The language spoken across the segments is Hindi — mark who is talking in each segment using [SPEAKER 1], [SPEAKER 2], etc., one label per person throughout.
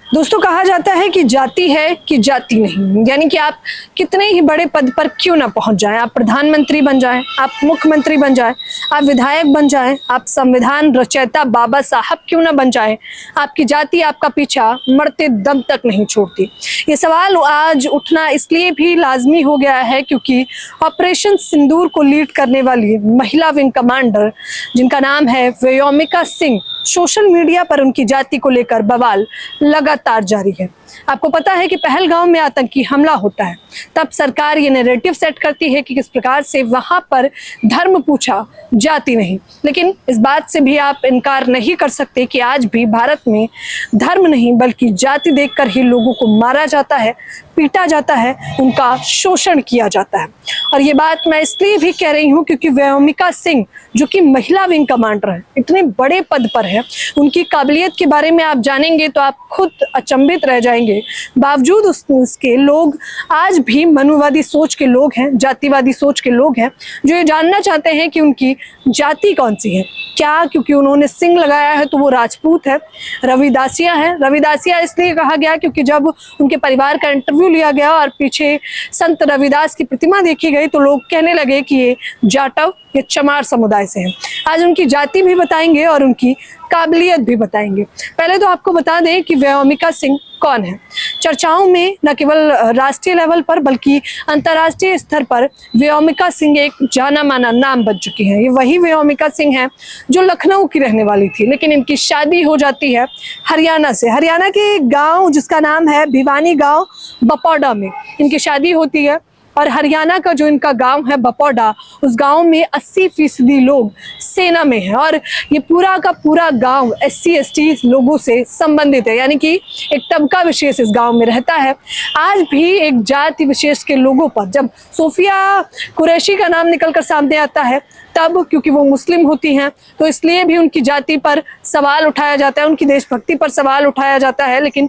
[SPEAKER 1] दोस्तों, कहा जाता है कि जाति है कि जाति नहीं, यानी कि आप कितने ही बड़े पद पर क्यों ना पहुंच जाएं, आप प्रधानमंत्री बन जाएं, आप मुख्यमंत्री बन जाएं, आप विधायक बन जाएं, आप संविधान रचयिता बाबा साहब क्यों ना बन जाएं, आपकी जाति आपका पीछा मरते दम तक नहीं छोड़ती। ये सवाल आज उठना इसलिए भी लाजमी हो गया है क्योंकि ऑपरेशन सिंदूर को लीड करने वाली महिला विंग कमांडर, जिनका नाम है व्योमिका सिंह, सोशल मीडिया पर उनकी जाति को लेकर बवाल लगातार जारी है। आपको पता है कि पहलगाम में आतंकी हमला होता है, तब सरकार ये नैरेटिव सेट करती है कि किस प्रकार से वहां पर धर्म पूछा, जाति नहीं। लेकिन इस बात से भी आप इनकार नहीं कर सकते कि आज भी भारत में धर्म नहीं बल्कि जाति देखकर ही लोगों को मारा जाता है, पीटा जाता है, उनका शोषण किया जाता है। और ये बात मैं इसलिए भी कह रही हूँ क्योंकि व्योमिका सिंह, जो कि महिला विंग कमांडर है, इतने बड़े पद पर है, उनकी काबिलियत के बारे में आप जानेंगे तो आप खुद अचंभित रह जाएंगे। बावजूद उसके लोग आज भी मनुवादी सोच के लोग हैं, जातिवादी सोच के लोग हैं, जो ये जानना चाहते हैं कि उनकी जाति कौन सी है। क्या क्योंकि उन्होंने सिंह लगाया है तो वो राजपूत है, रविदासिया है। रविदासिया इसलिए कहा गया क्योंकि जब उनके परिवार का इंटरव्यू लिया गया और पीछे संत रविदास की प्रतिमा देखी गई तो लोग कहने लगे कि ये जाटव, ये चमार समुदाय से हैं। आज उनकी जाति भी बताएंगे और उनकी काबिलियत भी बताएंगे। पहले तो आपको बता दें कि व्योमिका सिंह कौन है। चर्चाओं में न केवल राष्ट्रीय लेवल पर बल्कि अंतर्राष्ट्रीय स्तर पर व्योमिका सिंह एक जाना माना नाम बन चुकी है। ये वही व्योमिका सिंह है जो लखनऊ की रहने वाली थी, लेकिन इनकी शादी हो जाती है हरियाणा से। हरियाणा के एक गाँव जिसका नाम है भिवानी गाँव बपौडा में इनकी शादी होती है। और हरियाणा का जो इनका गांव है बपौडा, उस गांव में 80% लोग सेना में है और ये पूरा का पूरा गांव SC ST लोगों से संबंधित है, यानी कि एक तबका विशेष इस गांव में रहता है। आज भी एक जाति विशेष के लोगों पर जब सोफिया कुरैशी का नाम निकलकर सामने आता है तब क्योंकि वो मुस्लिम होती हैं तो इसलिए भी उनकी जाति पर सवाल उठाया जाता है, उनकी देशभक्ति पर सवाल उठाया जाता है। लेकिन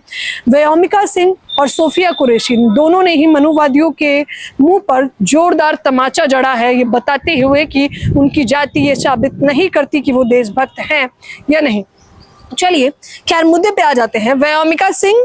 [SPEAKER 1] व्योमिका सिंह और सोफिया कुरैशी दोनों ने ही मनुवादियों के मुंह पर जोरदार तमाचा जड़ा है, ये बताते हुए कि उनकी जाति ये साबित नहीं करती कि वो देशभक्त हैं या नहीं। चलिए खैर मुद्दे पे आ जाते हैं। व्योमिका सिंह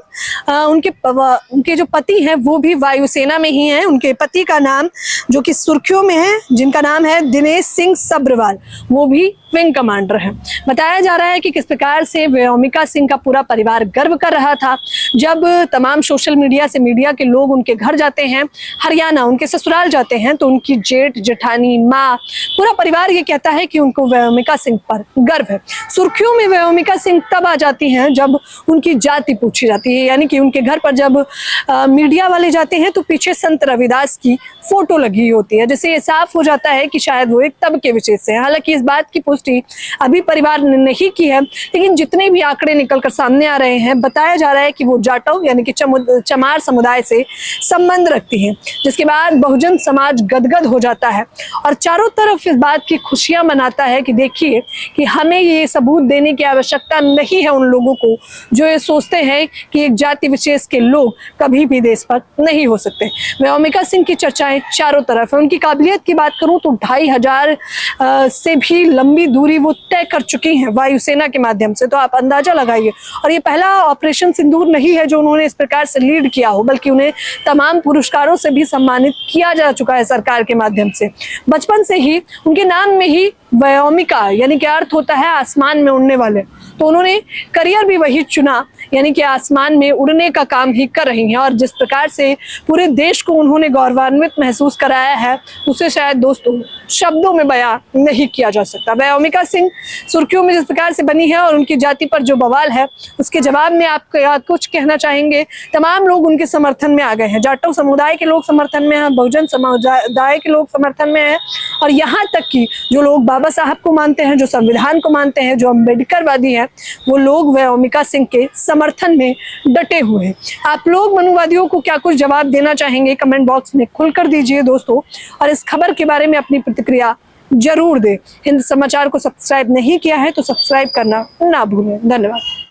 [SPEAKER 1] उनके जो पति हैं वो भी वायुसेना में ही हैं। उनके पति का नाम जो कि सुर्खियों में है, जिनका नाम है दिनेश सिंह सब्रवाल, वो भी विंग कमांडर है। बताया जा रहा है कि किस प्रकार से व्योमिका सिंह का पूरा परिवार गर्व कर रहा था जब तमाम सोशल मीडिया से मीडिया के लोग उनके घर जाते हैं, हरियाणा उनके ससुराल जाते हैं तो उनकी जेठ जेठानी माँ पूरा परिवार ये कहता है कि उनको व्योमिका सिंह पर गर्व है। सुर्खियों में व्योमिका सिंह तब आ जाती हैं जब उनकी जाति पूछी जाती है, यानी कि उनके घर पर जब मीडिया वाले जाते हैं तो पीछे संत रविदास की फोटो लगी होती है, जिससे ये साफ हो जाता है कि शायद वो एक तबके विशेष से है। हालांकि इस बात की पुष्टि अभी परिवार ने नहीं की है, लेकिन जितने भी आंकड़े निकलकर सामने आ रहे हैं बताया जा रहा है कि वो जाटव यानी कि चमार समुदाय से संबंध रखती है, जिसके बाद बहुजन समाज गदगद हो जाता है और चारों तरफ इस बात की खुशियां मनाता है कि देखिए कि हमें ये सबूत देने की आवश्यकता नहीं है उन लोगों को जो ये सोचते हैं कि एक जाति विशेष के लोग कभी भी देशभक्त नहीं हो सकते। व्योमिका सिंह की चर्चाएं चारों तरफ है। उनकी काबिलियत की बात करूं तो 2500 से भी लंबी दूरी वो तय कर चुकी हैं वायुसेना के माध्यम से, तो आप अंदाजा लगाइए। और ये पहला ऑपरेशन सिंदूर नहीं है जो उन्होंने इस प्रकार से लीड किया हो, बल्कि उन्हें तमाम पुरस्कारों से भी सम्मानित किया जा चुका है सरकार के माध्यम से। बचपन से ही उनके नाम में ही व्योमिका यानी कि अर्थ होता है आसमान में उड़ने वाले, तो उन्होंने करियर भी वही चुना, यानी कि आसमान में उड़ने का काम ही कर रही हैं। और जिस प्रकार से पूरे देश को उन्होंने गौरवान्वित महसूस कराया है उसे शायद दोस्तों शब्दों में बयां नहीं किया जा सकता। व्योमिका सिंह सुर्खियों में जिस प्रकार से बनी है और उनकी जाति पर जो बवाल है उसके जवाब में आप कुछ कहना चाहेंगे? तमाम लोग उनके समर्थन में आ गए हैं। जाटव समुदाय के लोग समर्थन में हैं, बहुजन समुदाय के लोग समर्थन में हैं और यहाँ तक कि जो लोग बाबा साहब को मानते हैं, जो संविधान को मानते हैं, जो अम्बेडकरवादी हैं, वो लोग व्योमिका सिंह के समर्थन में डटे हुए हैं। आप लोग मनुवादियों को क्या कुछ जवाब देना चाहेंगे? कमेंट बॉक्स में खुलकर दीजिए दोस्तों, और इस खबर के बारे में अपनी प्रतिक्रिया जरूर दें। हिंद समाचार को सब्सक्राइब नहीं किया है तो सब्सक्राइब करना ना भूलें। धन्यवाद।